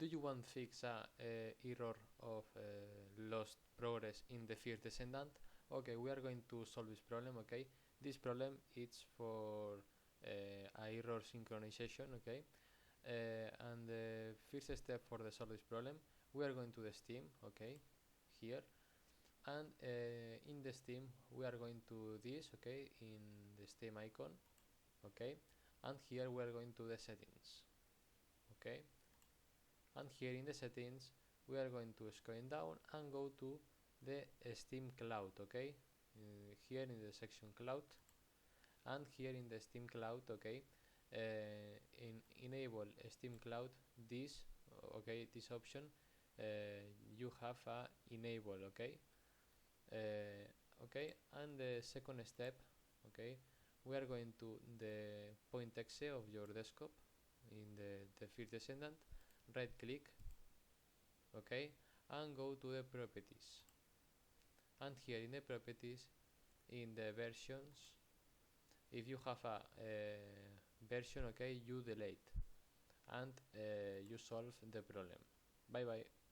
do you want to fix a error of lost progress in the First Descendant? Okay, we are going to solve this problem. Okay, this problem is for a error synchronization. Okay, and the first step for the solve this problem, we are going to the Steam. Okay, here, and in the Steam we are going to this. Okay, in the Steam icon. Okay, and here we are going to the settings. Okay, and here in the settings we are going to scroll down and go to the Steam Cloud. Okay, here in the section Cloud, and here in the Steam Cloud. Okay, in enable Steam Cloud, this okay, this option you have a enable. Okay, okay, and the second step, okay, we are going to the point exe of your desktop in the First Descendant, right click, okay, and go to the properties, and here in the properties, in the versions, if you have a version, okay, you delete, and you solve the problem. Bye bye.